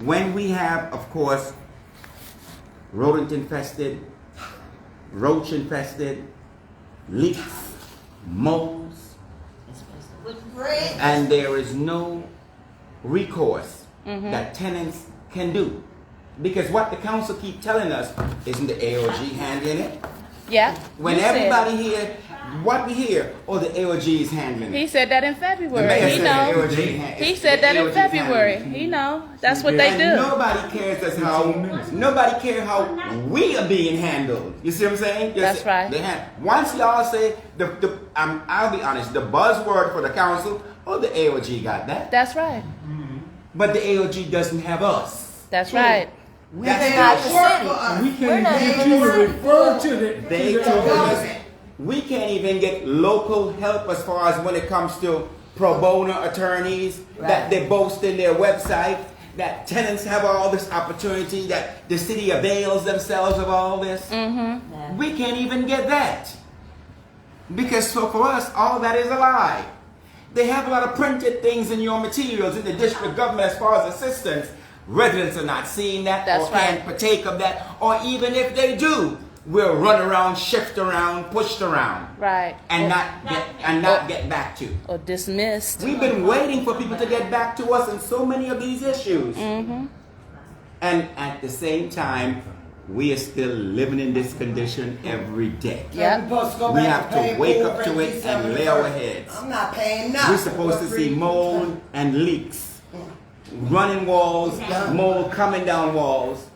when we have, of course, rodent infested, roach infested, leaks, moles, and there is no recourse that tenants can do. Because what the council keep telling us, isn't the AOG handling it? Yeah. When everybody here, what we hear, oh, the AOG is handling it. He said that in February. He know. He said that in February. He know. That's what they do. Nobody cares nobody cares how we are being handled. You see what I'm saying? That's right. Once y'all say I'll be honest, the buzzword for the council, oh, the AOG got that. That's right. But the AOG doesn't have us. That's right. We can't even refer to the we can't even get local help as far as when it comes to pro bono attorneys that they boast in their website, that tenants have all this opportunity, that the city avails themselves of all this. We can't even get that. Because so for us, all that is a lie. They have a lot of printed things in your materials in the district government as far as assistance. Residents are not seeing that or can't partake of that, or even if they do, we'll run around, shift around, pushed around, and not get back to or dismissed. We've been waiting for people to get back to us in so many of these issues, and at the same time, we are still living in this condition every day. We have to wake up to it and lay our heads. I'm not paying nothing. We're supposed to see mold and leaks. Running walls, mold coming down walls,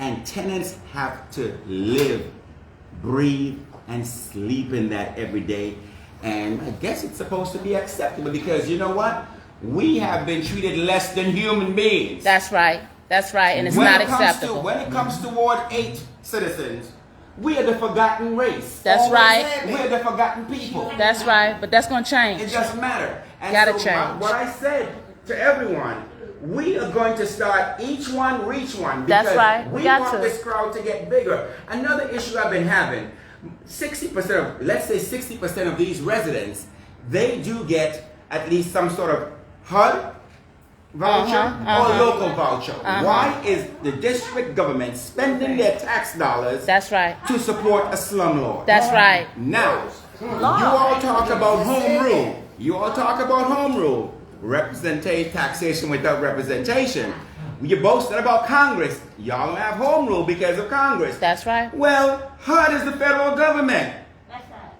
and tenants have to live, breathe, and sleep in that every day. And I guess it's supposed to be acceptable because you know what? We have been treated less than human beings. That's right. That's right, and it's not acceptable. When it comes to Ward 8 citizens, we are the forgotten race. That's right. We are the forgotten people. That's right, but that's going to change. It doesn't matter. And gotta so change. What I said to everyone, we are going to start each one reach one. That's because right. We want this crowd to get bigger. Another issue I've been having, 60% of, let's say 60% of these residents, they do get at least some sort of HUD voucher or local voucher. Why is the district government spending their tax dollars to support a slumlord? That's right. Now, you all talk about home rule. You all talk about home rule. Representation, taxation without representation. You boasted about Congress. Y'all don't have home rule because of Congress. That's right. Well, HUD is the federal government. That's right.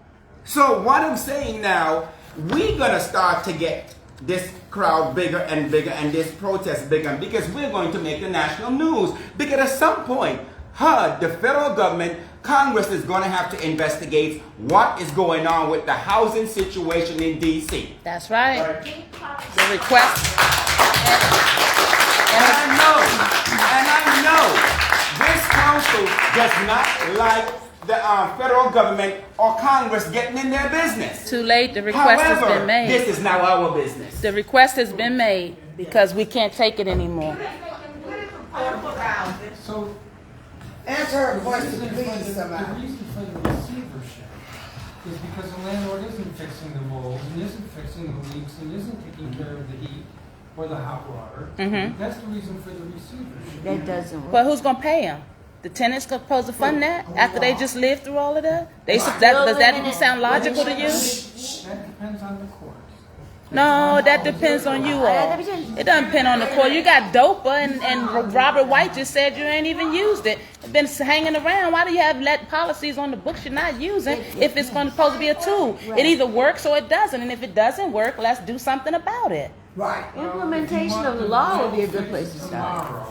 So what I'm saying now, we're going to start to get this crowd bigger and bigger and this protest bigger because we're going to make the national news. Because at some point, HUD, the federal government, Congress is going to have to investigate what is going on with the housing situation in D.C. That's right. The request. And I know this council does not like the federal government or Congress getting in their business. Too late. The request has been made. This is now our business. The request has been made because we can't take it anymore. So, answer her question, please, somebody. The reason for the receivership is because the landlord isn't fixing the mold, and isn't fixing the leaks, and isn't taking care of the heat or the hot water. That's the reason for the receivership. That doesn't work. But who's going to pay them? The tenants supposed to fund that after they just lived through all of that? Does that sound logical to you? That depends on the court. No, that depends on you all. It doesn't depend on the court. You got DOPA and Robert White just said you ain't even used it. It's been hanging around. Why do you have policies on the books you're not using if it's supposed to be a tool? It either works or it doesn't. And if it doesn't work, let's do something about it. Right. Implementation of the law would be a good place to start.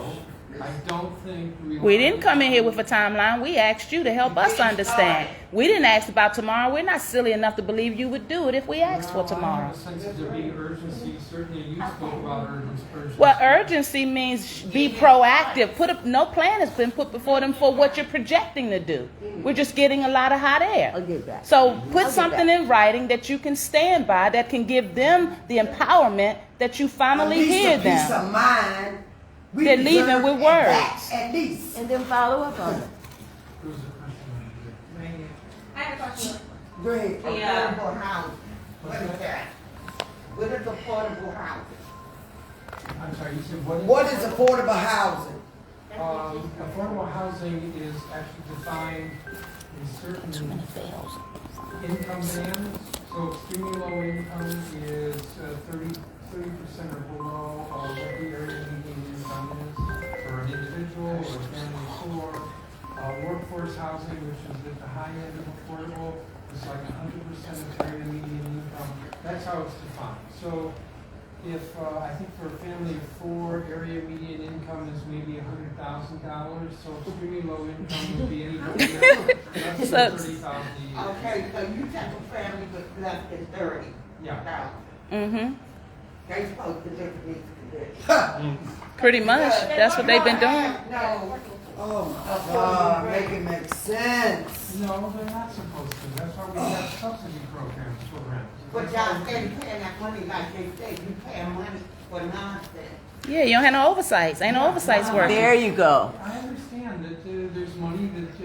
I don't think we didn't come in here with a timeline. We asked you to help us understand. We didn't ask about tomorrow. We're not silly enough to believe you would do it if we asked for tomorrow. Well, urgency means be proactive. No plan has been put before them for what you're projecting to do. We're just getting a lot of hot air. So put something in writing that you can stand by, that can give them the empowerment that you finally hear them. Peace of mind. They're leaving with words. At least. And then follow up on it. I have a question. Go ahead. Yeah. Affordable housing. What is that? What is affordable housing? I'm sorry, you said what is? What is affordable housing? Affordable housing is actually defined in certain income bands. So extremely low income is 30% or below of what the area median income is for an individual or a family of four. Workforce housing, which is at the high end of affordable, is like 100% of area median income. That's how it's defined. So if I think for a family of four, area median income is maybe $100,000. So extremely low income would be anything less than 30,000 a year. Okay, so you take a family with less than 30. Yeah. Mm-hmm. They supposed to live in this condition. Pretty much. That's what they've been doing. No. Oh my God, make it make sense. No, they're not supposed to. That's why we have subsidy programs for rent. But y'all steady paying that money like they say, you paying money for nonsense. Yeah, you don't have no oversights. Ain't no oversights working. There you go. I understand that there's money that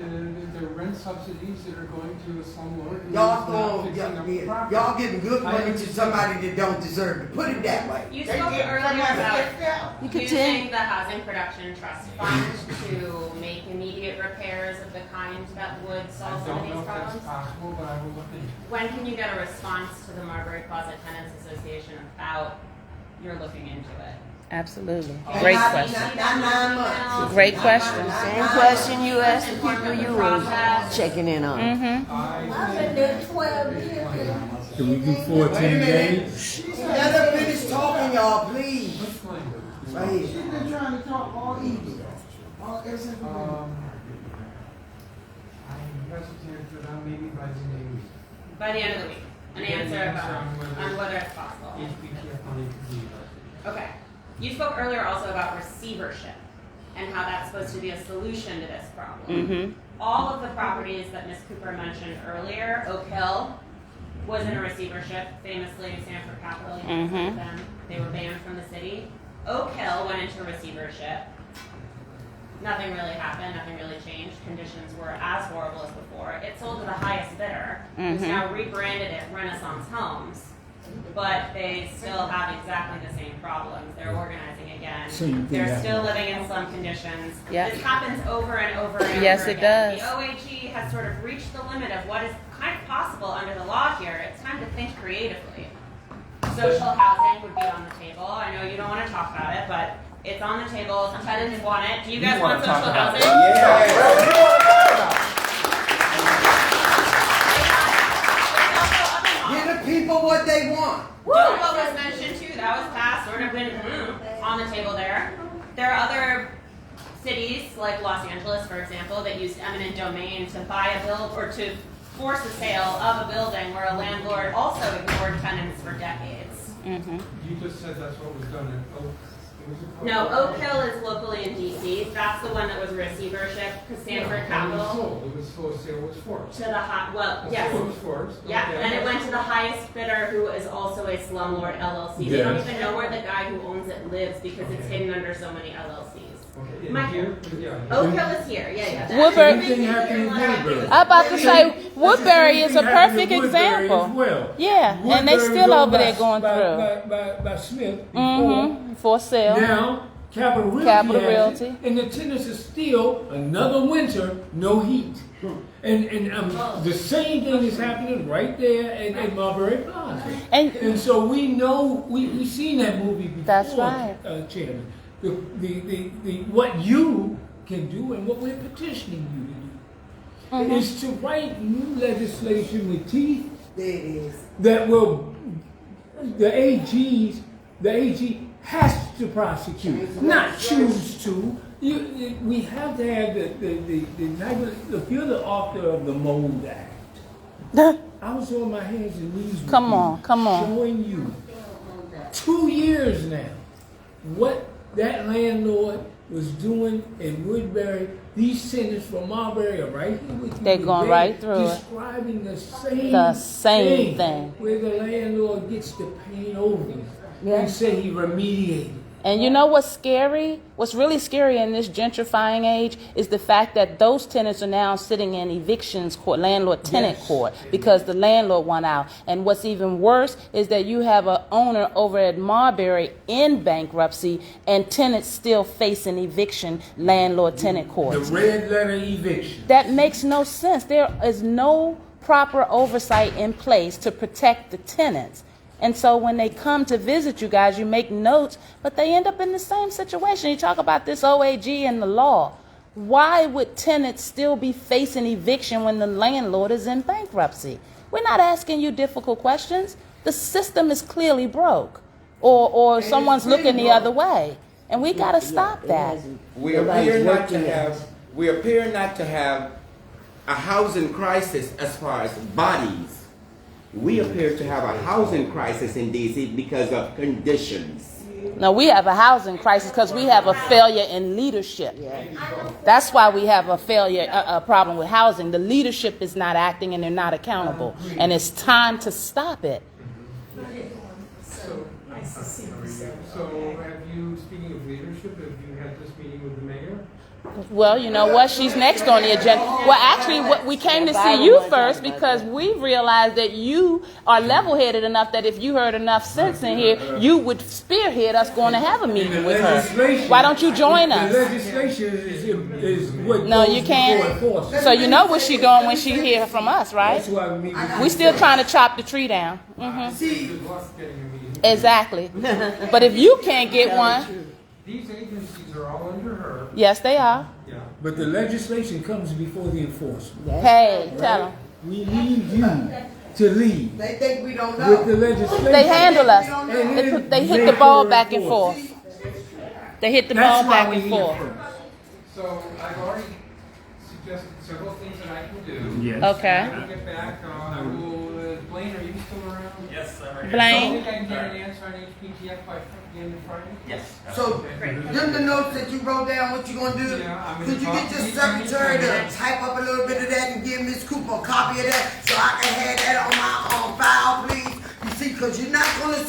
there are rent subsidies that are going to a slumlord. who is not fixing up the property. Y'all giving good I money to understand. somebody that don't deserve it. Put it that way. You They spoke get earlier somebody about themselves. You could using take. the Housing Production Trust Fund to make immediate repairs of the kind that would I solve some don't of know these if that's problems. possible, but I will look into it. When can you get a response to the Marbury Closet Tenants Association about you're looking into it? Absolutely. And Great not- question. Not 9 months. Great question. Same question you asked the people you were checking in on. Mm-hmm. I've been there 12 years. Can we do 14 days? Let her finish talking, y'all, please. Explain it. Right here. She's been trying to talk all evening. Ever since we I hesitate for that maybe by the end of the week. By the end of the week, an answer about on whether it's possible. HPTF money could be there. Okay. You spoke earlier also about receivership and how that's supposed to be a solution to this problem. Mm-hmm. All of the properties that Ms. Cooper mentioned earlier, Oak Hill was in a receivership, famously Sanford Capital, you know, Mhm. them. They were banned from the city. Oak Hill went into receivership. Nothing really happened, nothing really changed. Conditions were as horrible as before. It sold to the highest bidder, who's Mhm. now rebranded it Renaissance Homes. But they still have exactly the same problems. They're organizing again. Same thing They're happened. still living in slum conditions. Yeah. This happens over and over and Yes, over it again. does. The OAG has sort of reached the limit of what is kind of possible under the law here. It's time to think creatively. Social housing would be on the table. I know you don't want to talk about it, but it's on the table. Tenants want it. Do you guys want social housing? Give the people what they want. Dopa was mentioned too. That was passed, sort of been on the table there. There are other cities like Los Angeles, for example, that used eminent domain to buy a build or to force a sale of a building where a landlord also ignored tenants for decades. Mm-hmm. You just said that's what was done in Oak. No, Oak Hill is locally in DC. That's the one that was a receivership because Sanford Capital It was sold, sale was forced. to the high. Well, The yes. sale was forced. Yeah, okay. and it went to the highest bidder, who is also a slumlord LLC. They don't Yes. even know where the guy who owns it lives because it's Okay. hidden under so many LLCs. Okay, in My- here, yeah. Oak Hill is here. Yeah. Woodbury- Anything happened in Woodbury? I'm about to say Woodbury is a Anything happened perfect in Woodbury example. as well. Yeah, and they Woodbury still was over owned there going through. by Smith before. Mm-hmm. For sale. Now, Capital Realty Capital has Realty. it, and the tenants are still another winter, no heat. And the same thing is happening right there at Marbury Plaza. And And so we know, we seen that movie before. That's right. Chairman. The what you can do and what we're petitioning you to do is to write new legislation with teeth There it is. that will, the AG has to prosecute, not choose to. We have to have if you're the author of the Mold Act, I was on my hands and knees with Come you, on, come on. showing you 2 years now what that landlord was doing in Woodbury. These tenants from Marbury are right here with you. They're going today, right through it. describing the same thing. where the landlord gets to paint over Yeah. and say he remediated. And you know what's scary? What's really scary in this gentrifying age is the fact that those tenants are now sitting in evictions court, landlord-tenant court, because the landlord won out. And what's even worse is that you have an owner over at Marbury in bankruptcy and tenants still facing eviction landlord-tenant The courts. red letter eviction. That makes no sense. There is no proper oversight in place to protect the tenants. And so when they come to visit you guys, you make notes, but they end up in the same situation. You talk about this OAG and the law. Why would tenants still be facing eviction when the landlord is in bankruptcy? We're not asking you difficult questions. The system is clearly broke, or someone's looking the other way. And we got to stop that. We appear not to have a housing crisis as far as bodies. We appear to have a housing crisis in DC because of conditions. No, we have a housing crisis because we have a failure in leadership. That's why we have a problem with housing. The leadership is not acting and they're not accountable. And it's time to stop it. So have you, speaking of leadership, have you had this meeting with the mayor? Well, you know what? She's next on the agenda. Well, actually, we came to see you first because we realized that you are level-headed enough that if you heard enough sense in here, you would spearhead us going to have a meeting with her. Why don't you join us? The legislation is what No, goes you before can't. enforcement. So you know what she's doing when she hear from us, right? That's why we meet with We still trying to chop the tree down. See, Good luck getting a meeting. Exactly. But if you can't get one, These agencies are all under her. yes, they are. Yeah. But the legislation comes before the enforcement. Hey, tell them. We need you to lead they think we don't with the know. legislation. They handle us. And They hit the ball back and forth. They hit the ball That's why back we and need forth. her. So I've already suggested several things that I can do. Yes. Okay. When I get back, I will, Blaine, are you still around? Yes, I'm right here. Do Blaine. you think I can get an answer on HPTF by the end of Friday? Yes. So, them the notes that you wrote down, what you gonna do? Yeah, I'm Could you gonna get talk your to the attorney secretary to general. type up a little bit of that and give Miss Cooper a copy of that so I can have that on my file, please? You see, cause you're not gonna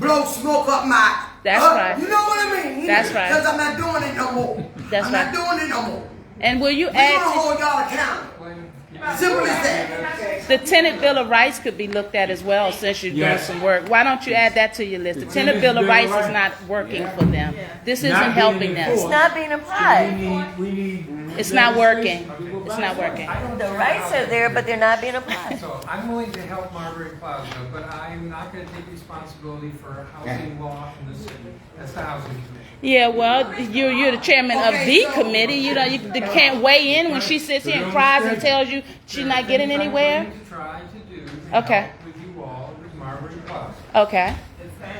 blow smoke up my. That's right. You know what I mean? That's right. Cause I'm not doing it no more. That's I'm right. not doing it no more. And will you We're gonna add hold y'all accountable. Blaine, Simple as that. the tenant bill of rights could be looked at as well since you're doing Yes. some work. Why don't you add that to your list? The tenant bill of rights is not working for them. This isn't Not being helping them. enforced. It's not being applied. We need. It's not working. It's not working. I don't The see rights how- are there, but they're not being applied. So I'm willing to help Marbury Plaza, but I'm not gonna take responsibility for housing law in the city. That's the housing commission. Yeah, well, you're the chairman of the committee. You know, you can't weigh in when she sits here and cries and tells you she's not getting anywhere. I'm going to try to do to Okay. help with you all with Marbury Plaza. Okay.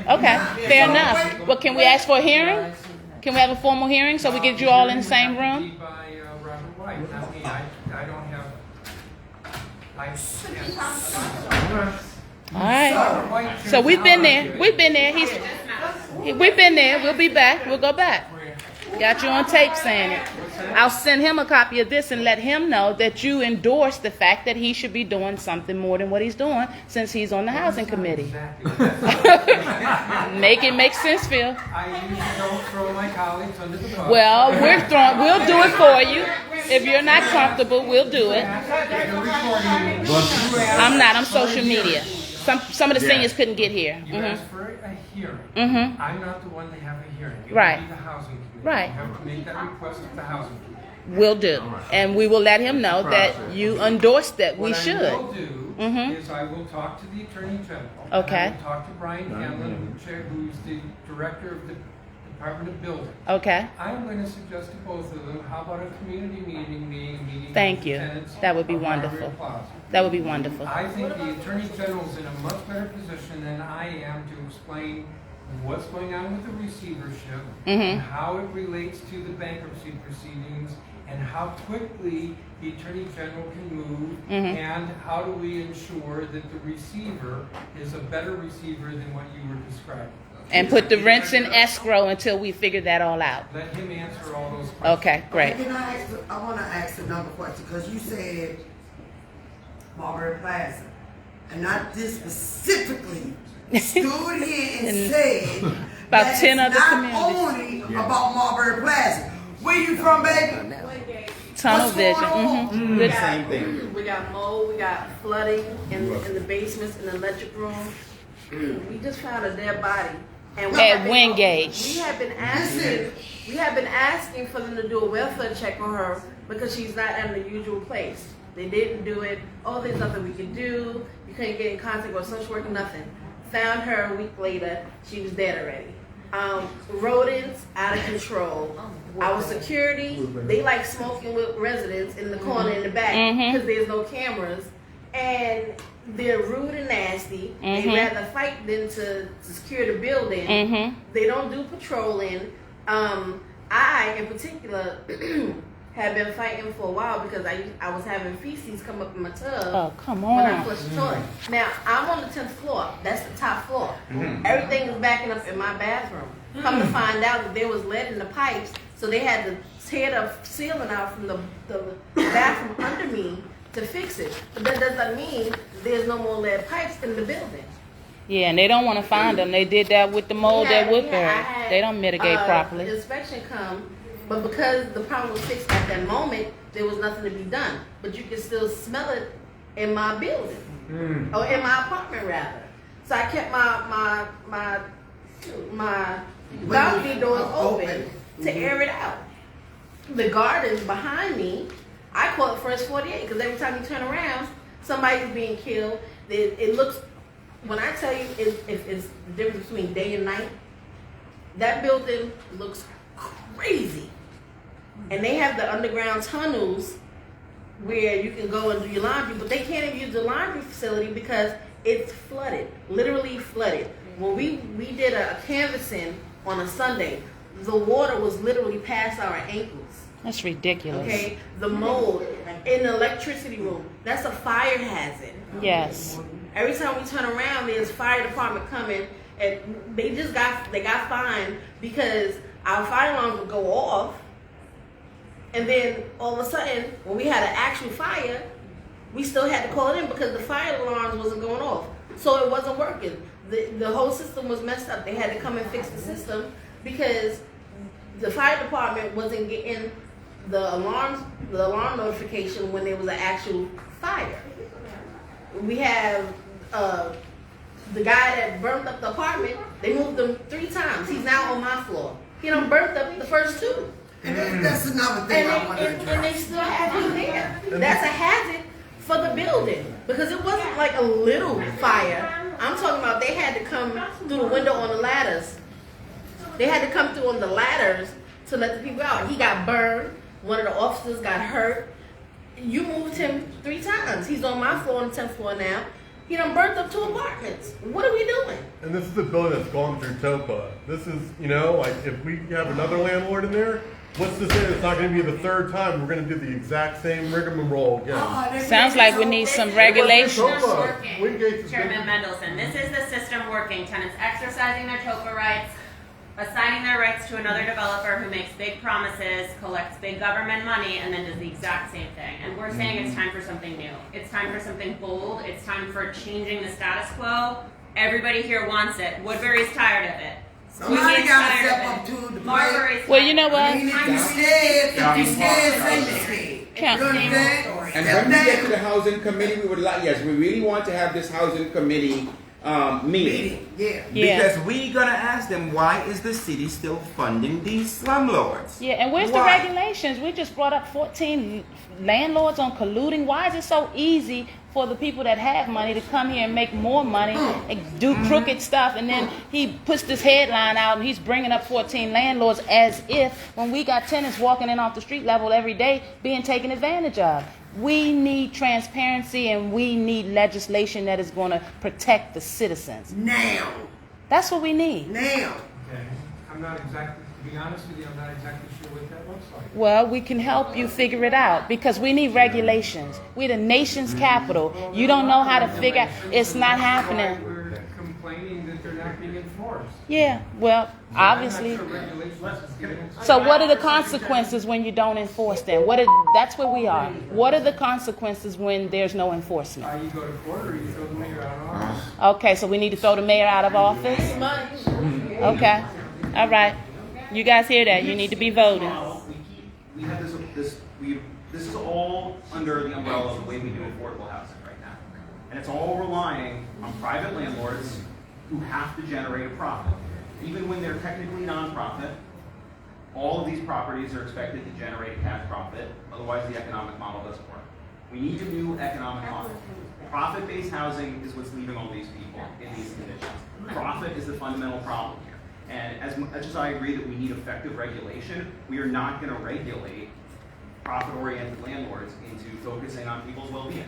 Okay. Fair enough. But can we ask for a hearing? Can we have a formal hearing so we get you all in the same room? By Robert White, not me. I don't have. All right. Robert White. So we've been there. We've been there. We've been there. We'll be back. We'll go back. Got you on tape saying it. I'll send him a copy of this and let him know that you endorse the fact that he should be doing something more than what he's doing since he's on the housing committee. Make it make sense, Phil. I usually don't throw my colleagues under the bus. Well, we'll do it for you. If you're not comfortable, we'll do it. I'm not. I'm social media. Some of the seniors couldn't get here. You asked for a hearing. Mhm. I'm not the one to have a hearing. It Right. would be the housing committee. Right. You have to make that request at the housing committee. We'll do. And we will let him know that you endorse that we What should. I will do Mhm. is I will talk to the Attorney General. Okay. I will talk to Brian Hanlon, who's the Director of the Department of Building. Okay. I'm going to suggest to both of them, how about a community meeting, Thank with you. tenants That would be of Marbury wonderful. Plaza. That would be wonderful. I think the Attorney General's in a much better position than I am to explain what's going on with the receivership and how it relates to the bankruptcy proceedings and how quickly the Attorney General can move and how do we ensure that the receiver is a better receiver than what you were describing. And put the rents in escrow until we figure that all out. Let him answer all those questions. Okay, great. I want to ask another question because you said Marbury Plaza, and not this specifically stood here and said About that 10 is other not communities. only about Marbury Plaza. Where you from, baby? Tunnel What's vision. going on? Mm-hmm. Good. Same thing. We got mold, we got flooding in the basements, in the electric room. We just found a dead body. And we At have been- Wingate. We have been asking for them to do a welfare check on her because she's not in the usual place. They didn't do it. Oh, there's nothing we can do. You couldn't get in contact with social worker, nothing. Found her a week later. She was dead already. Rodents out of control. Our security, they like smoking with residents in the corner in the back because there's no cameras. And they're rude and nasty. They'd rather fight than to secure the building. They don't do patrolling. I, in particular, have been fighting for a while because I was having feces come up in my tub. Oh, come When I on. flushed the toilet. Now, I'm on the 10th floor. That's the top floor. Everything is backing up in my bathroom. Come to find out that there was lead in the pipes, so they had to tear the ceiling out from the bathroom under me to fix it. But that doesn't mean there's no more lead pipes in the building. Yeah, and they don't want to find them. They did that with the mold at Woodbury. They don't mitigate properly. Inspection come, but because the problem was fixed at that moment, there was nothing to be done. But you can still smell it in my building, or in my apartment rather. So I kept my balcony doors open to air it out. The gardens behind me, I call it First 48 because every time you turn around, somebody's being killed. It looks, when I tell you it's the difference between day and night, that building looks crazy. And they have the underground tunnels where you can go and do your laundry, but they can't even use the laundry facility because it's flooded, literally flooded. When we did a canvassing on a Sunday, the water was literally past our ankles. That's ridiculous. Okay, the mold in the electricity room, that's a fire hazard. Yes. Every time we turn around, there's fire department coming, and they got fined because our fire alarms would go off, and then all of a sudden, when we had an actual fire, we still had to call it in because the fire alarms wasn't going off, so it wasn't working. The whole system was messed up. They had to come and fix the system because the fire department wasn't getting the alarm notification when there was an actual fire. We have the guy that burned up the apartment. They moved him 3 times. He's now on my floor. He done burnt up the first 2. And that's another thing I want to address. And they still have him there. That's a hazard for the building because it wasn't like a little fire. I'm talking about they had to come through the window on the ladders. They had to come through on the ladders to let the people out. He got burned. One of the officers got hurt. You moved him 3 times. He's on my floor, on the 10th floor now. He done burnt up 2 apartments. What are we doing? And this is a building that's gone through TOPA. This is, like if we have another landlord in there, what's to say it's not going to be the 3rd time we're going to do the exact same rigmarole again? Sounds like we need some regulations. Working. Chairman Mendelson, this is the system working. Tenants exercising their TOPA rights, assigning their rights to another developer who makes big promises, collects big government money, and then does the exact same thing. And we're saying it's time for something new. It's time for something bold. It's time for changing the status quo. Everybody here wants it. Woodbury's tired of it. Somebody got to step up to the plate. Marbury's Well, you know what? If you scared, say you're scared. Count. You understand? And when we get to the housing committee, we would like, yes, we really want to have this housing committee meeting. Yeah. Because we're gonna ask them, why is the city still funding these slumlords? Yeah, and where's the regulations? We just brought up 14 landlords on colluding. Why is it so easy for the people that have money to come here and make more money and do crooked stuff? And then he puts this headline out and he's bringing up 14 landlords as if when we got tenants walking in off the street level every day being taken advantage of. We need transparency and we need legislation that is going to protect the citizens. Now. That's what we need. Now. Okay, I'm not exactly, to be honest with you, I'm not exactly sure what that looks like. Well, we can help you figure it out because we need regulations. We're the nation's capital. You don't know how to figure out. It's not happening. We're complaining that they're not being enforced. Yeah, well, obviously. I'm not sure regulations is getting enforced. So what are the consequences when you don't enforce them? That's where we are. What are the consequences when there's no enforcement? You go to court or you throw the mayor out of office. Okay, so we need to throw the mayor out of office? Okay. All right. You guys hear that? You need to be voting. We have this is all under the umbrella of the way we do affordable housing right now. And it's all relying on private landlords who have to generate a profit. Even when they're technically nonprofit, all of these properties are expected to generate a cash profit, otherwise the economic model doesn't work. We need a new economic model. Profit-based housing is what's leaving all these people in these conditions. Profit is the fundamental problem here. And as much as I agree that we need effective regulation, we are not going to regulate profit-oriented landlords into focusing on people's well-being.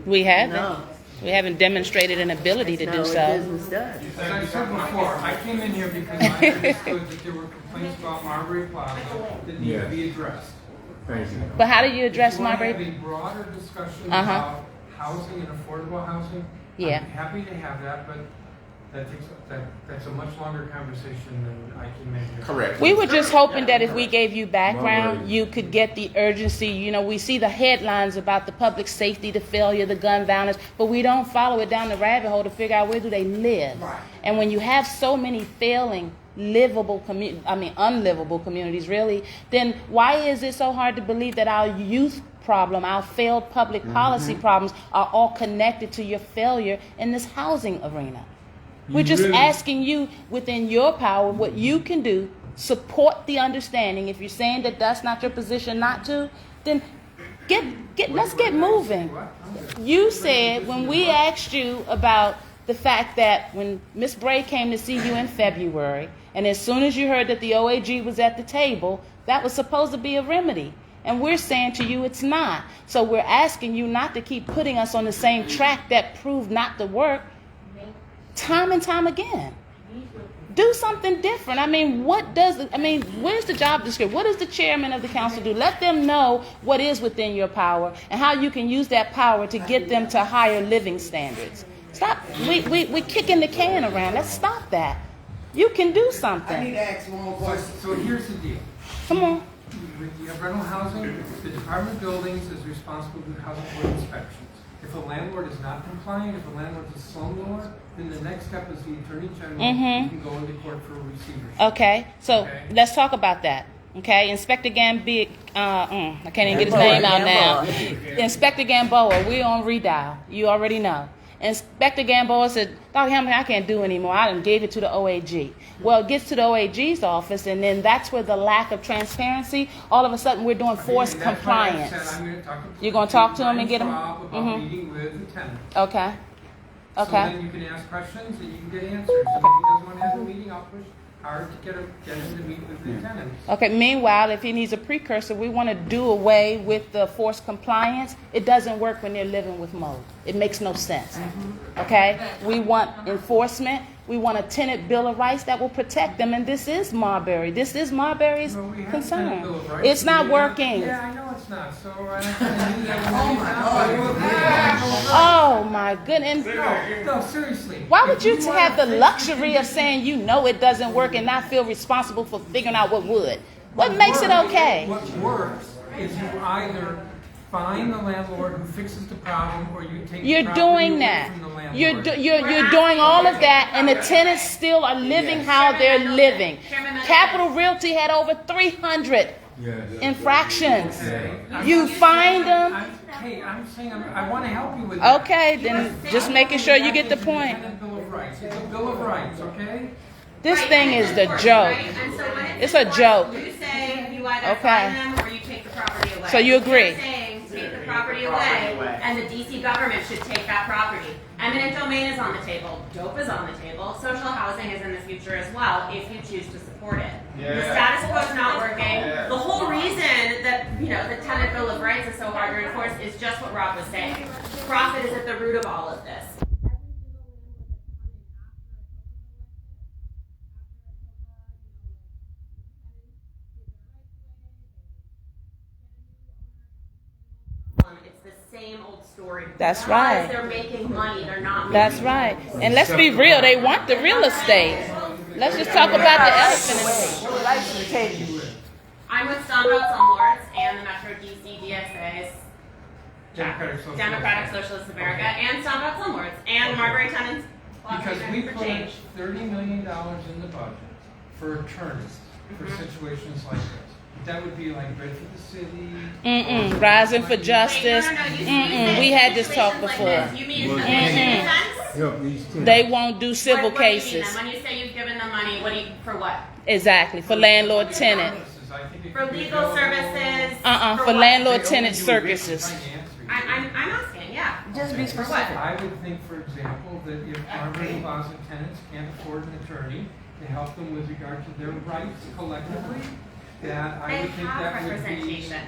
We haven't. We haven't demonstrated an ability to do so. As I said before, I came in here because I understood that there were complaints about Marbury Plaza that need to be addressed. Thank you. But how do you address If you want to Marbury? have a broader discussion about housing and affordable housing, Yeah. I'm happy to have that, but that's a much longer conversation than I came in here. Correct. We were just hoping that if we gave you background, you could get the urgency. You know, we see the headlines about the public safety, the failure, the gun violence, but we don't follow it down the rabbit hole to figure out where do they live. Right. And when you have so many failing unlivable communities, really, then why is it so hard to believe that our youth problem, our failed public policy problems are all connected to your failure in this housing arena? We're just asking you within your power what you can do, support the understanding. If you're saying that that's not your position not to, then let's get moving. You said when we asked you about the fact that when Miss Bray came to see you in February, and as soon as you heard that the OAG was at the table, that was supposed to be a remedy. And we're saying to you it's not. So we're asking you not to keep putting us on the same track that proved not to work time and time again. Do something different. Where's the job description? What does the chairman of the council do? Let them know what is within your power and how you can use that power to get them to higher living standards. Stop. We're kicking the can around. Let's stop that. You can do I need something. to ask one more question. So here's the deal. Come on. When you have rental housing, the Department of Buildings is responsible for housing board inspections. If a landlord is not compliant, if a landlord is a slumlord, then the next step is the Attorney General can go into court for a receivership. Okay. So let's talk about that. Okay, Inspector Gamboa, I can't even get his name out now. Inspector Gamboa, we're on redial. You already know. Inspector Gamboa said, Dr. Hamilton, I can't do anymore. I done gave it to the OAG. Well, it gets to the OAG's office, and then that's where the lack of transparency, all of a sudden we're doing forced compliance. You're going to talk to him and get him? About meeting with the tenant. Okay. So then you can ask questions and you can get answers. And if he doesn't want to have a meeting, I'll push hard to get him to meet with the tenants. Okay, meanwhile, if he needs a precursor, we want to do away with the forced compliance. It doesn't work when they're living with mold. It makes no sense. Okay? We want enforcement. We want a tenant bill of rights that will protect them, and this is Marbury. This is Marbury's concern. It's not working. Yeah, I know it's not. So I don't do that. Oh my goodness. No, seriously. Why would you have the luxury of saying you know it doesn't work and not feel responsible for figuring out what would? What makes it okay? What works is you either find the landlord who fixes the problem, or you take the property away from the landlord. You're doing all of that, and the tenants still are living how they're living. Capital Realty had over 300 infractions. You find them. I'm saying I want to help you with that. Okay, then just making sure you get the point. It's a Bill of Rights. It's a Bill of Rights, okay? This thing is the joke. It's a joke. You say you either find them or you take the property away. So you agree? You're saying take the property away, and the DC government should take that property. Eminent domain is on the table. Dope is on the table. Social housing is in the future as well, if you choose to support it. The status quo is not working. The whole reason that the tenant bill of rights is so hard to enforce is just what Rob was saying. Profit is at the root of all of this. It's the same old story. That's right. Because they're making money, they're not making That's right. And let's be real, they want the real estate. Let's just talk about the elephant in the room. I'm with Sunbelt Slumlords and the Metro DC DSA's Democratic Socialists of America and Sunbelt Slumlords and Marbury Tenants. Because we put $30 million in the budget for attorneys for situations like this. That would be like Bread for the City. Rising for justice. Wait, no, We had this talk situations before. Like this. You mean defense? They won't do civil What do you mean cases. then? When you say you've given them money, for what? Exactly, for landlord tenant. For legal services? For what? landlord tenant circuses. I'm asking, yeah. Just be For specific. what? I would think, for example, that if Marbury Plaza tenants can't afford an attorney to help them with regard to their rights collectively, that I They would think have that would be. representation.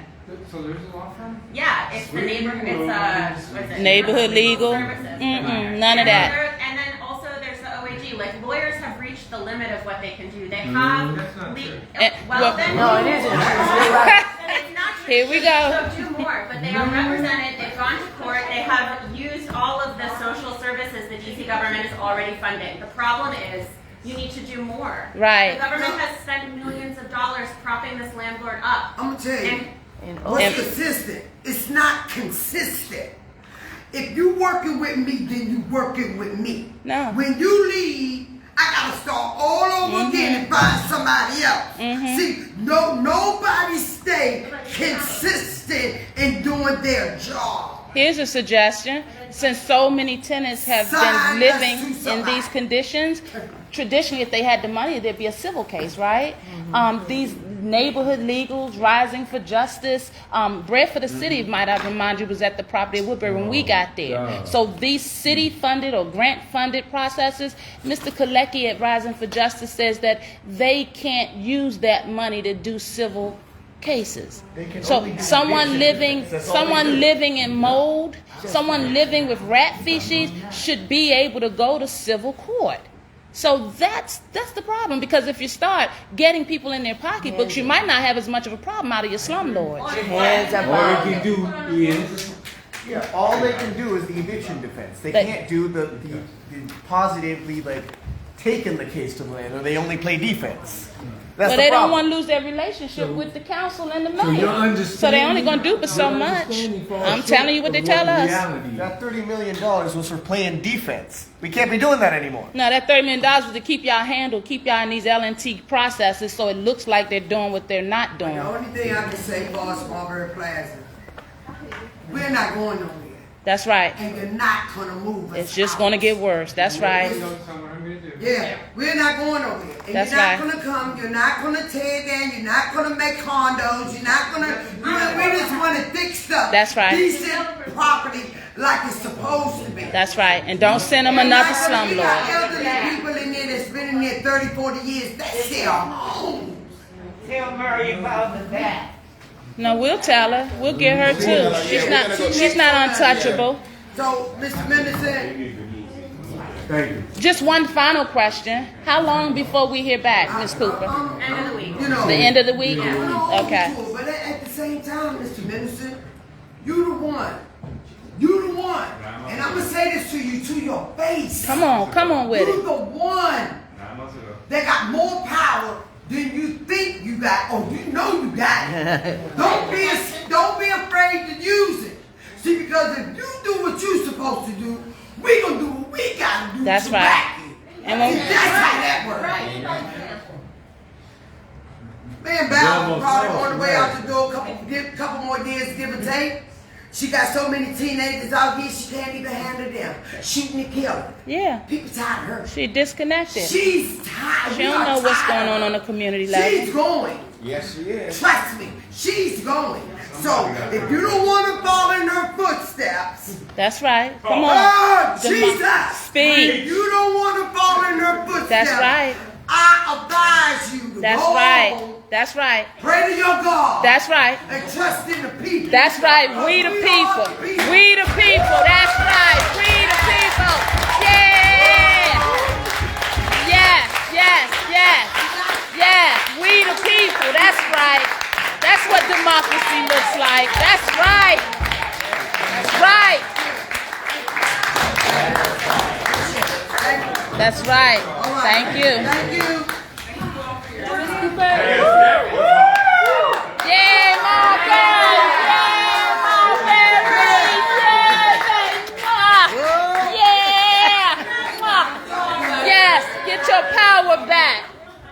So there's a law firm? Yeah, it's the neighborhood, what is it? Neighborhood legal. Services. None of that. And then also there's the OAG, like lawyers have reached the limit of what they can do. They have. That's not true. Well then. No, it isn't. You're right. It's not true. Here we go. So do more, but they are represented, they've gone to court, they have used all of the social services the DC government is already funding. The problem is, you need to do more. Right. The government has spent millions of dollars propping this landlord up. I'm gonna tell you. And What's consistent? It's not consistent. If you working with me, then you working with me. No. When you leave, I gotta start all over again and find somebody else. See, nobody stay consistent in doing their job. Here's a suggestion. Since so many tenants have been living in these conditions, traditionally, if they had the money, there'd be a civil case, right? These neighborhood legals, Rising for Justice, Bread for the City, might I remind you, was at the property of Woodbury when we got there. So these city-funded or grant-funded processes, Mr. Kalecki at Rising for Justice says that they can't use that money to do civil cases. So someone living in mold, someone living with rat feces should be able to go to civil court. So that's the problem, because if you start getting people in their pocketbooks, you might not have as much of a problem out of your slumlords. Hands up. All they can do is, all they can do is the eviction defense. They can't do the positively taking the case to the landlord. They only play defense. That's But the they don't problem. want to lose their relationship with the council and the mayor. your So understanding. they only going to do but so your much. understanding falls I'm short telling you what of they tell us. reality is. That $30 million was for playing defense. We can't be doing that anymore. No, that $30 million was to keep y'all handled, keep y'all in these LNT processes, so it looks like they're doing what they're not doing. The only thing I can say for us, Marbury Plaza, we're not going nowhere. That's right. And you're not gonna move us. It's just out. going to get worse. That's right. You know what I'm gonna do. Yeah, we're not going nowhere. And That's you're not right. gonna come, you're not gonna tear down, you're not gonna make condos, you're not gonna, we just wanna fix stuff. That's right. Decent property like it's supposed to be. That's right. And don't send them another You got slumlord. elderly people in there that's been in there 30, 40 years, that's their homes. Tell Murray about that. No, we'll tell her. We'll get her too. She's not untouchable. So, Mr. Mendelson, Thank you. Just one final question. How long before we hear back, Ms. Cooper? end of the week. you know. The end of the week? we're not Okay. open to it, but at the same time, Mr. Mendelson, you the one. You the one. And I'm gonna say this to you to your face. Come on with You it. the one that got more power than you think you got, or you know you got it. Don't be afraid to use it. See, because if you do what you're supposed to do, we gonna do what we gotta do. That's to right. back you. And when- See, that's how that works. Man, Val probably on the way out the door, couple more years, give or take. She got so many teenagers out here, she can't even handle them. Shooting and killing. Yeah. People tired of her. She disconnected. She's tired. She don't know what's going on the community level. She's going. Yes, she is. Trust me, she's going. So if you don't want to follow in her footsteps, That's right. Come on. oh The Jesus! Speak. If you don't want to follow in her footsteps, That's right. I advise you to That's go right. home, That's right. pray to your God, That's right. and trust in the people. That's right. We the people. We the people. That's right. We the people. Yeah. Yes, yes, yes. Yes. We the people. That's right. That's what democracy looks like. That's right. That's right. That's right. Thank you. Thank you. Yeah, Marbury! Yeah, Marbury! Yeah, baby! Yeah! Yes, get your power back.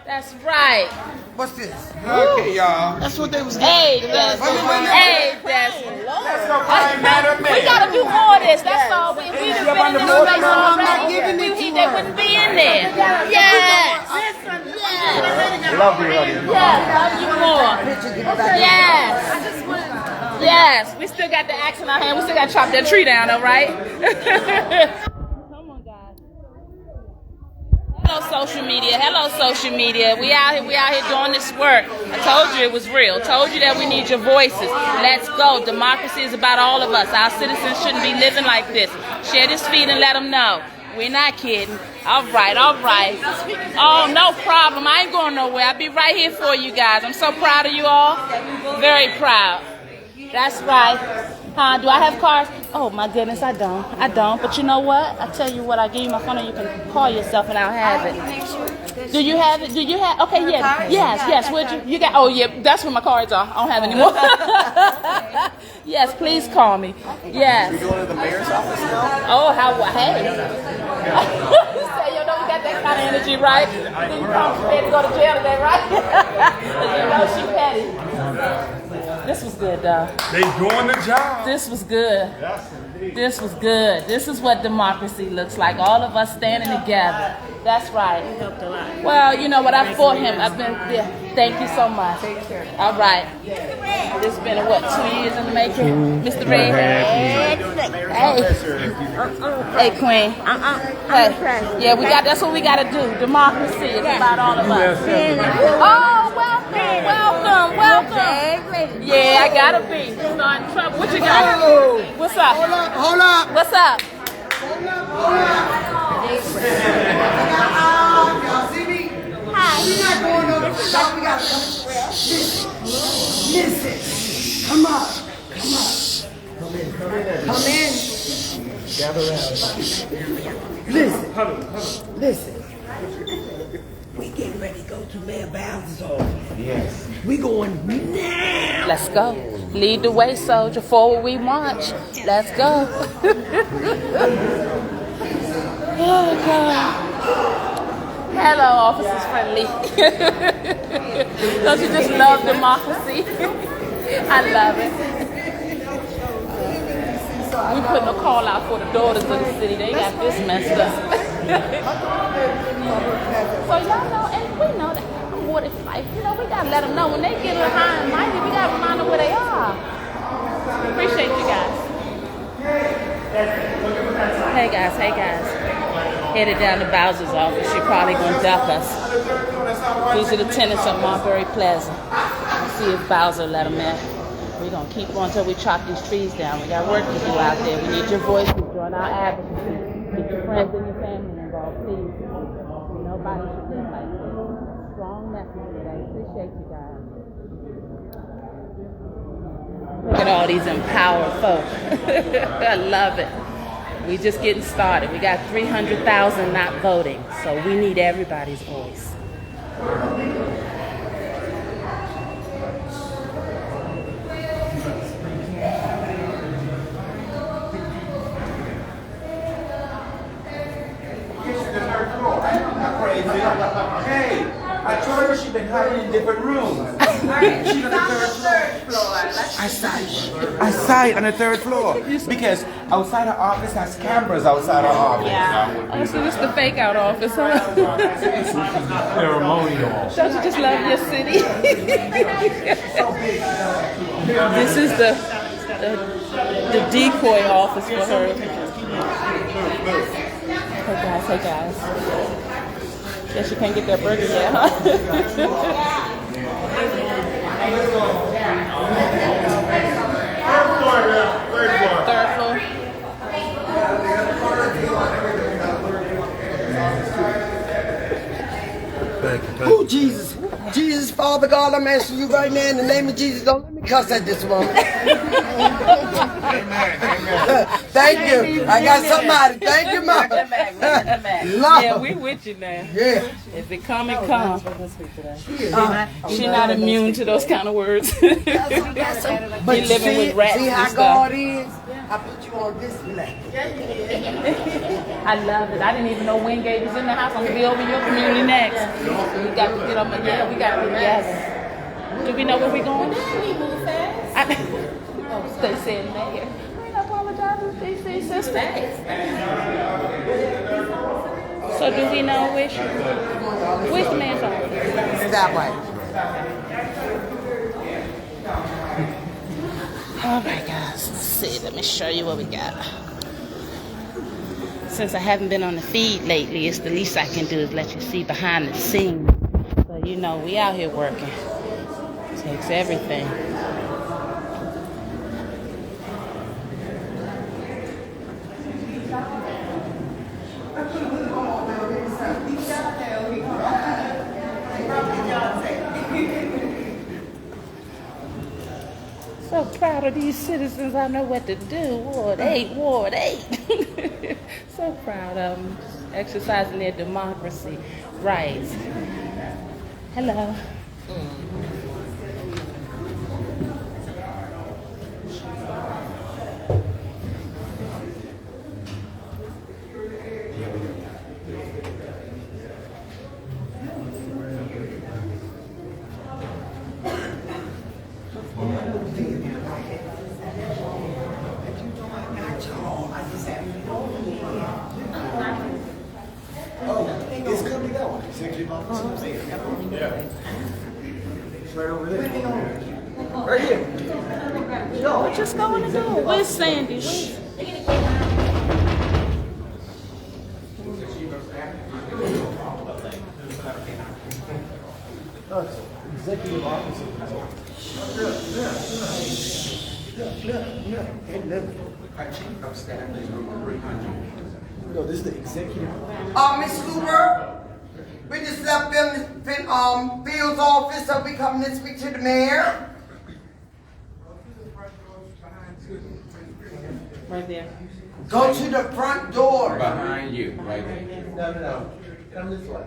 That's right. y'all. That's what they was Hey, getting. Desmond. Hey, Desmond. Let's go find Madam We gotta do more of this. That's all. We done been in this space already. They wouldn't be in there. Yes. Love you, honey. Yes. Love you more. Yes. Yes. We still got the axe in our hand. We still gotta chop that tree down, all right? Come on, guys. Hello, social media. Hello, social media. We out here doing this work. I told you it was real. Told you that we need your voices. Let's go. Democracy is about all of us. Our citizens shouldn't be living like this. Share this feed and let them know. We're not kidding. All right, all right. Oh, no problem. I ain't going nowhere. I'll be right here for you guys. I'm so proud of you all. Very proud. That's right. Huh? Do I have cards? Oh my goodness, I don't. But you know what? I tell you what, I'll give you my phone and you can call yourself and I'll have it. Do you have it? Okay, yeah. Yes. Would you? You got, oh yeah, that's where my cards are. I don't have any more. Yes, please call me. Yes. You going to the mayor's office now? Oh, hey. You say, you know, we got that kind of energy, right? Then you come prepared to go to jail today, right? You know she petty. This was good, though. They doing the job. This was good. This was good. This is what democracy looks like. All of us standing together. That's right. Well, you know what? I fought him. I've been there. Thank you so much. All right. This has been, 2 years in the making? Mr. Redhead. Hey, Queen. Hey. Yeah, that's what we got to do. Democracy is about all of us. Oh, welcome. Yeah, I got to be. Starting trouble. What you got? What's up? Hold up. What's up? Y'all see me? Hi. We not going over the shop. We got to listen. Come on. Come in. Gather around. Listen. We getting ready to go to Mayor Bowser's office. Yes. We going now. Let's go. Lead the way, soldier. Forward we march. Let's go. Oh, God. Hello, officers friendly. Don't you just love democracy? I love it. We putting a call out for the daughters of the city. They got this messed up. So y'all know, and we know that water life. You know, we gotta let them know when they get a little high and mighty. We gotta remind them where they are. Appreciate you guys. Hey guys. Headed down to Bowser's office. She's probably gonna duck us. These are the tenants of Marbury Plaza. Let's see if Bowser let them in. We're gonna keep on until we chop these trees down. We got work to do out there. We need your voices. Join our advocacy. Get your friends and your family involved, please. Nobody should live like this. Strong message today. Appreciate you guys. Look at all these empowered folk. I love it. We just getting started. We got 300,000 not voting, so we need everybody's voice. Hey, I told her she's been hiding in different rooms. She's on the third floor. I sight on the third floor because outside her office has cameras outside her office. Yeah. Oh, so this is the fake out office, huh? Ceremonial. Don't you just love your city? This is the decoy office for her. Hey guys. Guess you can't get that burger yet, huh? Third floor. Oh, Jesus. Jesus, Father God, I'm asking you right now in the name of Jesus, don't let me cuss at this woman. Thank you. I got somebody. Thank you, Mom. Yeah, we with you now. Yeah. If it come, it come. She's not immune to those kind of words. You're living with rats see how and God stuff. is? I put you on display. I love it. I didn't even know Wingate was in the house. I'm gonna be over your community next. We got to get on. Yeah, we got to be yes. Do we know where we're going? We move fast. Oh, they said mayor. I ain't apologizing. They says facts. So do we know which the mayor's office? That way. All right, guys. Let's see. Let me show you what we got. Since I haven't been on the feed lately, it's the least I can do is let you see behind the scenes. So you know, we out here working. It takes everything. So proud of these citizens. I know what to do. Ward 8, Ward 8. So proud of them. Exercising their democracy rights. Hello. It's coming down. Executive office. Yeah. It's right over there. Right here. What you going to do? Where's Sandy? Oh, it's executive office. No, this is the executive. Miss Cooper, we just left Phil's office, so we coming to speak to the mayor. Right there. Go to the front door. Behind you, right there. No. Come this way.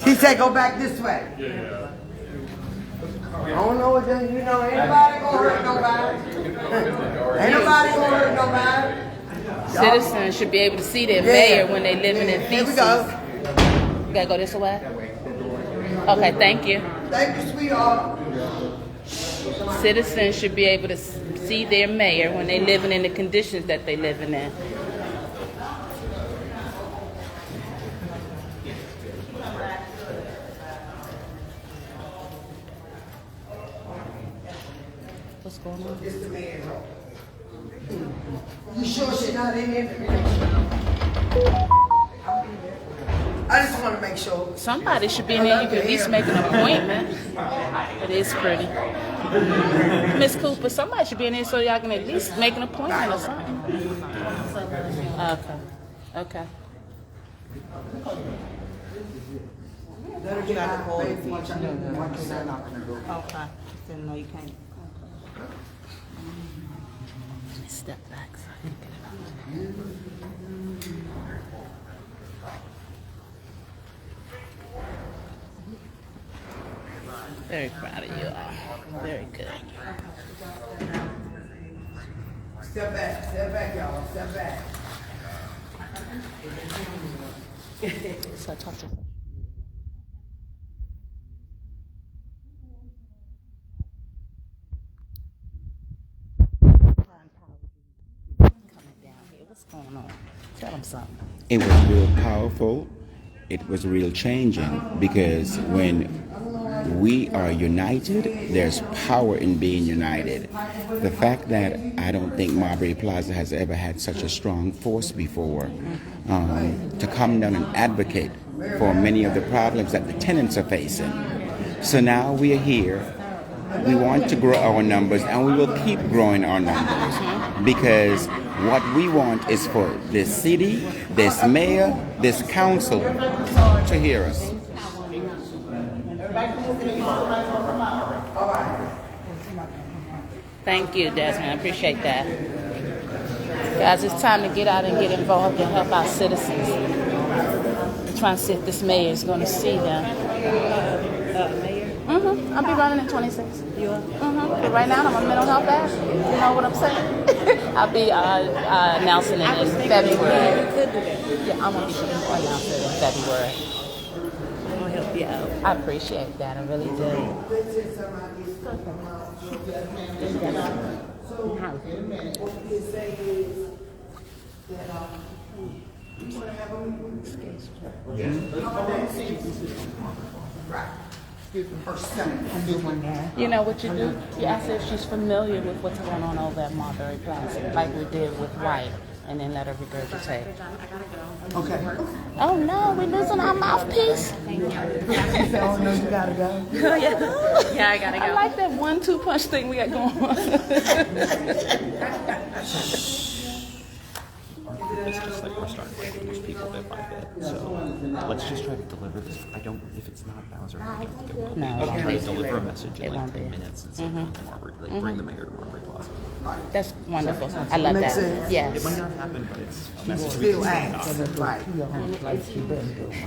He said go back this way. Yeah. I don't know what that, you know, ain't nobody gonna hurt nobody. Ain't nobody gonna hurt nobody. Citizens should be able to see their mayor when they living in Here we feces. go. You gotta go this way? Okay, thank you. Thank you, sweetheart. Citizens should be able to see their mayor when they living in the conditions that they living in. What's going on? It's the mayor's office. You sure she's not in there? I just want to make sure. Somebody should be in there. You can at least make an appointment. It is pretty. Miss Cooper, somebody should be in there so y'all can at least make an appointment or something. Okay. Let her get out of the hole. Okay. Then no, you can't. Let me step back so I can get it out. Very proud of you all. Very good. Step back, y'all. Step back. So talk to What's going on? Tell them something. It was real powerful. It was real changing because when we are united, there's power in being united. The fact that I don't think Marbury Plaza has ever had such a strong force before to come down and advocate for many of the problems that the tenants are facing. So now we are here. We want to grow our numbers and we will keep growing our numbers because what we want is for this city, this mayor, this council to hear us. Thank you, Desmond. I appreciate that. Guys, it's time to get out and get involved and help our citizens. We're trying to see if this mayor is going to see them. Mayor? I'll be running in 26. You are? But right now, I'm a mental health advocate. You know what I'm saying? I'll be announcing it in February. Yeah, I'm going to be announcing it in February. I'll help you out. I appreciate that. I really do. You know what you do? You ask her if she's familiar with what's going on over at Marbury Plaza, like we did with White, and then let her regurgitate. Okay. Oh no, we're losing our mouthpiece. Oh no, you gotta go. Yeah, I gotta go. I like that 1-2 punch thing we got going on. It's just like we're starting to introduce people bit by bit. So let's just try to deliver this. If it's not Bowser, I don't think it will. No, I'll try to deliver a message it in like won't 10 be. minutes and say, Marbury, like, bring the mayor to Marbury Plaza. That's wonderful. I love Makes that. sense. It Yes. might not happen, but it's a message we Still can acts. send out. Right.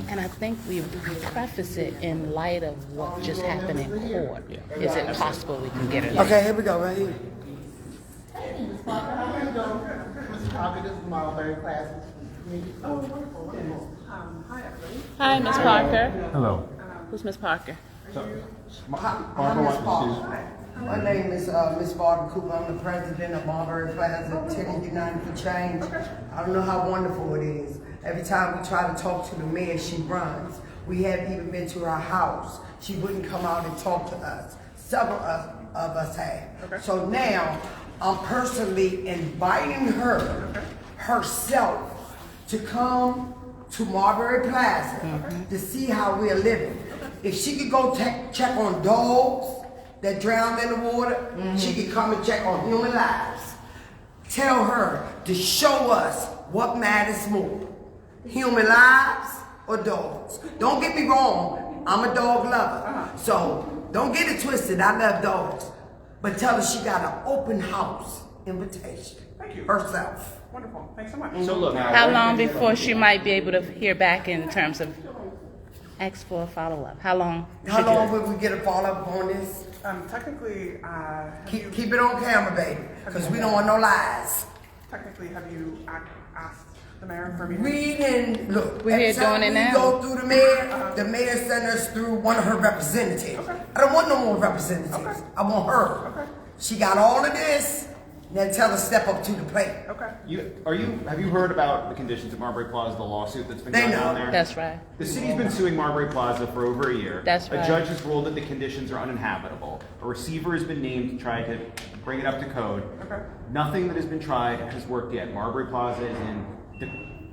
And I think we preface it in light of what just happened in court. Is it possible we can get her there? Okay, here we go, right here. Hi, Miss Parker. Hello. Who's Miss Parker? Barbara, what My name is Miss Barbara Cooper. I'm the president of Marbury Plaza, Tenants United for Change. I don't know how wonderful it is. Every time we try to talk to the mayor, she runs. We have even been to her house. She wouldn't come out and talk to us. Several of us have. Okay. So now, I'm personally inviting her, herself, to come to Marbury Plaza to see how we're living. If she could go check on dogs that drowned in the water, she could come and check on human lives. Tell her to show us what matters more, human lives or dogs. Don't get me wrong, I'm a dog lover. So don't get it twisted, I love dogs. But tell her she got an open house invitation. Thank you. Herself. Wonderful. Thanks so much. So look, How long before she might be able to hear back in terms of ask for a follow-up? How long? How long will we get a follow-up on this? Technically, Keep it on camera, baby, because we don't want no lies. have you asked the mayor for me? We didn't, look, We're here every time doing it we now. go through the mayor sent us through one of her representatives. I don't want no more representatives. I want her. She got all of this, now tell her to step up to the plate. Okay. Have you heard about the conditions at Marbury Plaza, the lawsuit that's been They going know. on there? That's right. The city's been suing Marbury Plaza for over a year. That's right. A judge has ruled that the conditions are uninhabitable. A receiver has been named to try to bring it up to code. Okay. Nothing that has been tried has worked yet. Marbury Plaza is in the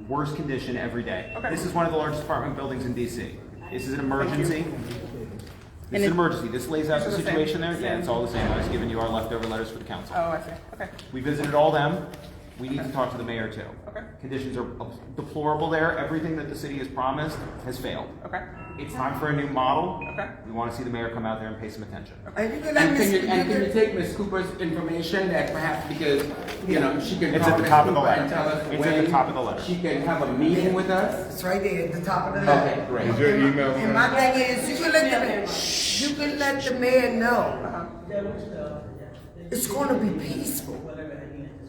worst condition every day. Okay. This is one of the largest apartment buildings in DC. This is an emergency. This is an emergency. This lays out the situation there. Yeah, it's all the same. I was giving you our leftover letters for the council. Oh, I see. Okay. We visited all them. We need to talk to the mayor too. Okay. Conditions are deplorable there. Everything that the city has promised has failed. Okay. It's time for a new model. Okay. We want to see the mayor come out there and pay some attention. And you can And can you take Ms. Cooper's information that perhaps because, she can It's call at the Ms. top of the Cooper letter. and tell us It's at the top of the letter. she can have a meeting with us? It's right there at the top of the letter. Okay, great. Is your email? And my thing is, you can let the mayor know. It's gonna be peaceful.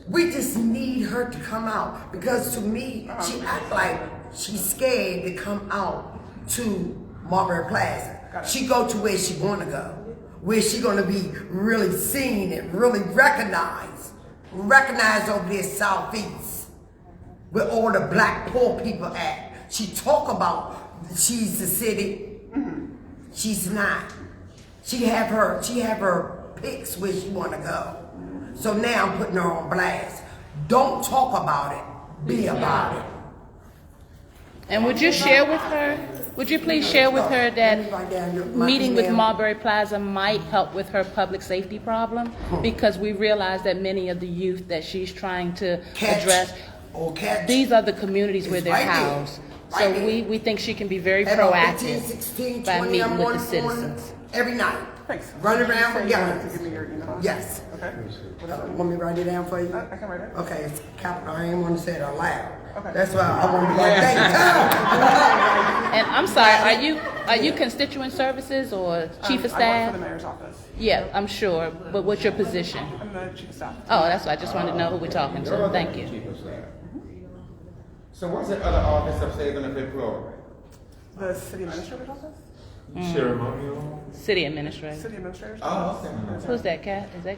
We just need her to come out because to me, she act like she's scared to come out to Marbury Plaza. She go to where she wanna go, where she gonna be really seen and really recognized over there southeast, where all the black poor people at. She talk about she's the city. She's not. She have her picks where she wanna go. So now I'm putting her on blast. Don't talk about it. Be about it. And would you share with her? Would you please share with her that meeting with Marbury Plaza might help with her public safety problem? Because we realize that many of the youth that she's trying to address, these are the communities where they're housed. So we think she can be very proactive 16, by 20, meeting I'm with on the the citizens. every night. Thanks. Run around with Give guns. me your email. Yes. Okay. Want me to write it down for you? I can write it. Okay, it's capital. I ain't want to say it out loud. Okay. That's why I want to be like, thank you. And I'm sorry, are you Are you constituent services or chief of I staff? work for the mayor's office. Yeah, I'm sure. But what's your position? I'm the chief of staff. Oh, that's why I just wanted to know who we're talking to. Thank you. So what's the other office upstairs on the fifth floor? The city administrator's office? Ceremonial. City administrator. City administrator's Oh, office. okay. Who's that, Kat? Is that?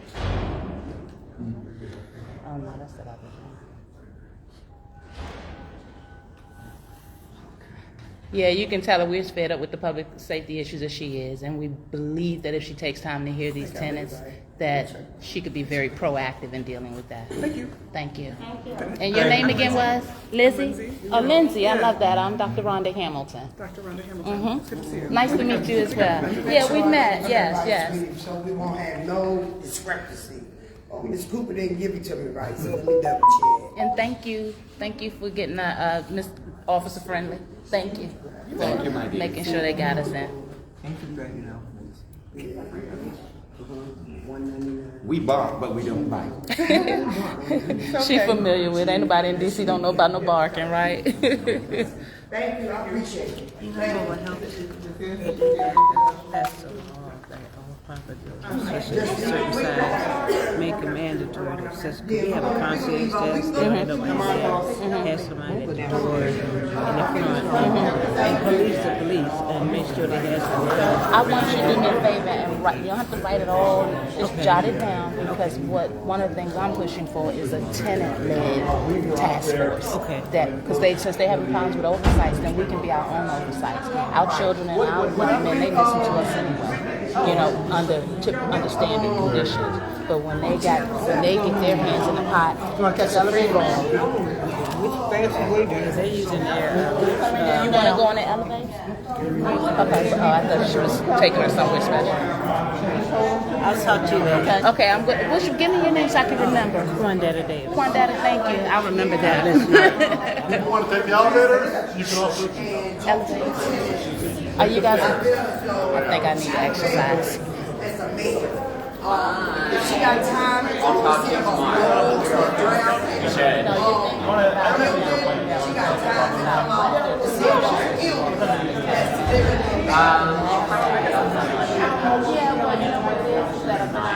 Oh no, that's the other one. Yeah, you can tell her we're fed up with the public safety issues as she is, and we believe that if she takes time to hear these tenants, that she could be very proactive in dealing with that. Thank you. Thank you. And your name again was? Lizzie? Oh, Lindsay, I love that. I'm Dr. Rhonda Hamilton. Dr. Rhonda Hamilton. It's good to see you. Nice to meet you as well. Yeah, we met. Yes, yes. So we won't have no discrepancy. Oh, Ms. Cooper didn't give it to me right, so let me double check. And thank you for getting Miss Officer Friendly. Thank you. Thank you, my dear. Making sure they got us in. We bark, but we don't bite. She familiar with. Ain't nobody in DC don't know about no barking, right? Thank you, I appreciate it. Certain size, make it mandatory to access. We have a concierge desk that nobody has somebody at the door in the front, and police the police, and make sure they have somebody. I want you to do me a favor and write. You don't have to write it all. Just jot it down because one of the things I'm pushing for is a tenant-led task force. Okay. Since they having problems with oversights, then we can be our own oversights. Our children and our women, they listen to us anyway. You know, under standard conditions. But when they get their hands in the pot, it's a free roll. They're using their. You want to go on the elevator? Okay. So, I thought she was taking her somewhere special. I'll talk to you later. Okay, I'm good. Give me your name so I can remember. Quandetta Davis. Quandetta, thank you. I'll remember that. You want to take the elevator? You can also. Elevator. Are you guys? I think I need to exercise. As a mayor. If she got time, it's almost here about roads or drown. She got time to come out to see about illness. That's the difference. Yeah, well, you know what it is that I'm not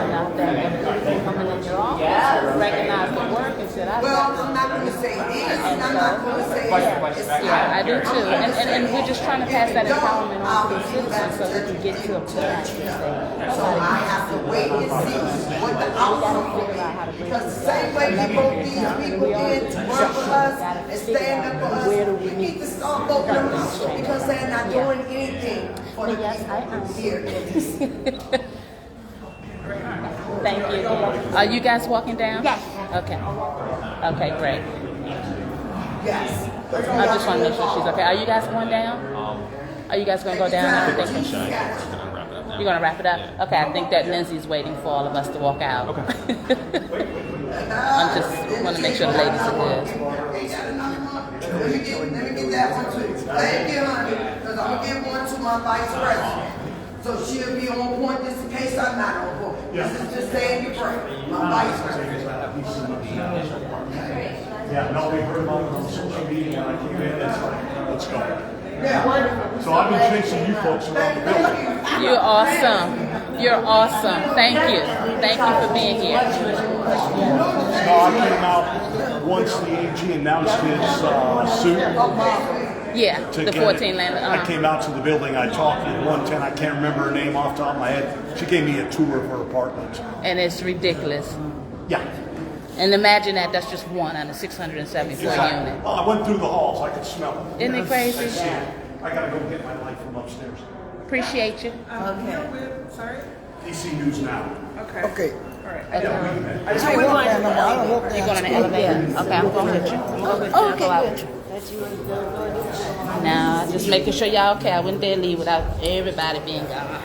enough that everybody coming in your office recognize the work and said, well, I'm not going to say this, and I'm not going to say that. Yeah, I do too. And we're just trying to pass that empowerment on to the citizens so we can get to a point So I have to wait and see what the outcome will be. Because the same way we vote these people in to work for us and stand up for us, we need to start voting them out because they're not doing anything for the people here. Thank you. Are you guys walking down? Yes. Okay. Okay, great. Yes. I just want to make sure she's okay. Are you guys going down? Are you guys going to go down? I think you're going to wrap it up? Okay, I think that Lindsay's waiting for all of us to walk out. Okay. I just want to make sure the ladies are good. Let me get that one too. Thank you, honey. Because I'm going to give one to my vice president. So she'll be on point just in case I'm not on point. This is just saying you pray. My vice president. Yeah, no, we heard about it on social media and I came in, it's like, let's go. Yeah. So I've been chasing you folks around the building. You're awesome. You're awesome. Thank you. Thank you for being here. No, I came out once the AG announced his suit. Yeah, the 14 landlord. I came out to the building, I talked to 110, I can't remember her name off the top of my head. She gave me a tour of her apartment. And it's ridiculous. Yeah. And imagine that's just one out of 674 units. Well, I went through the halls, I could smell it. Isn't it crazy? I gotta go get my light from upstairs. Appreciate you. Okay. Sorry? DC News Now. Okay. Okay. All right. You're going on the elevator? Okay, I'm going with you. Oh, okay, good. Now, just making sure y'all okay. I wouldn't dare leave without everybody being gone.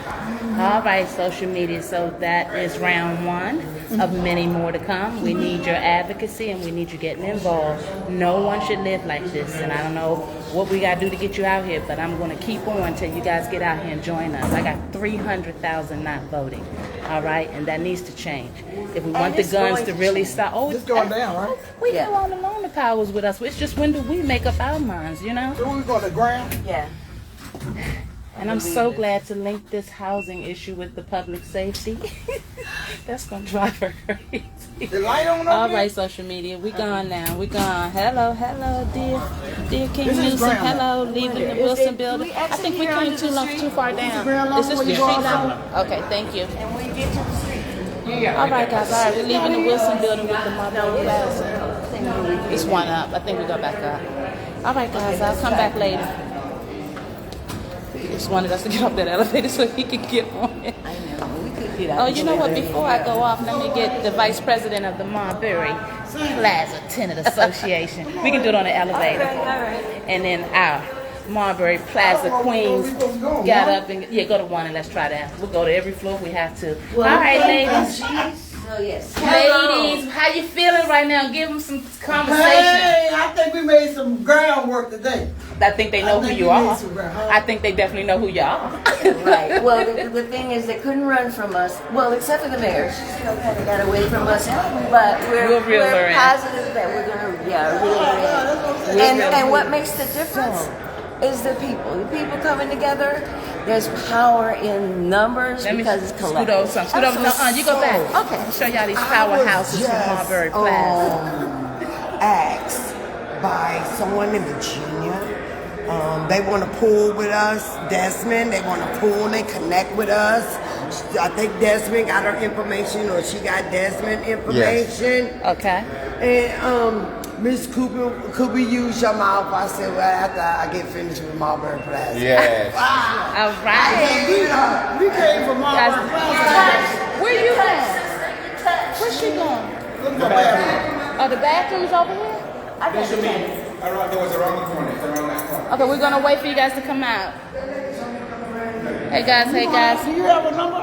All right, social media. So that is round one of many more to come. We need your advocacy and we need you getting involved. No one should live like this. And I don't know what we got to do to get you out here, but I'm going to keep on until you guys get out here and join us. I got 300,000 not voting. All right, and that needs to change. If we want the guns to really stop. Oh, it's going down, right? We go on alone. The powers with us. It's just when do we make up our minds, you know? So we go to the ground? Yeah. And I'm so glad to link this housing issue with the public safety. That's gonna drive her crazy. The light on over All there? right, social media, we gone now. We gone. Hello, dear King This is Newsom. ground Hello, leaving the Wilson building. I think we came too far down. Is this the street level? Okay, thank you. And when you get to the street. All right, guys. All right, we're leaving the Wilson building with the Marbury Plaza. It's one up. I think we go back up. All right, guys. I'll come back later. He just wanted us to get off that elevator so he could get on it. I know. We could get out. Oh, you know what? Before I go off, let me get the vice president of the Marbury Plaza Tenant Association. We can do it on the elevator. Okay, all right. And then our Marbury Plaza Queens got up and go to one and let's try that. We'll go to every floor if we have to. All right, ladies. Oh, yes. Ladies, how you feeling right now? Give them some conversation. Hey, I think we made some groundwork today. I think they know who you are. I think they definitely know who you are. Right. Well, the thing is, they couldn't run from us. Well, except for the mayor. She still kind of got away from us. But we're positive that we're going to, reel her in. And what makes the difference is the people. The people coming together. There's power in numbers because it's collective. Scoot over. No, you go back. Okay. I'll show y'all these powerhouses from Marbury Plaza. Asked by someone in Virginia. They want to pool with us. Desmond, they want to pool and connect with us. I think Desmond got her information, or she got Desmond information. Yes. Okay. And Miss Cooper, could we use your mouth? I said, well, after I get finished with Marbury Plaza. Yes. All right. We came from Marbury Plaza. Where you going? Where's she going? The bathroom. Oh, the bathroom's over here? There should be there was around the corner. It's around that corner. Okay, we're gonna wait for you guys to come out. Hey guys. Do you have a number?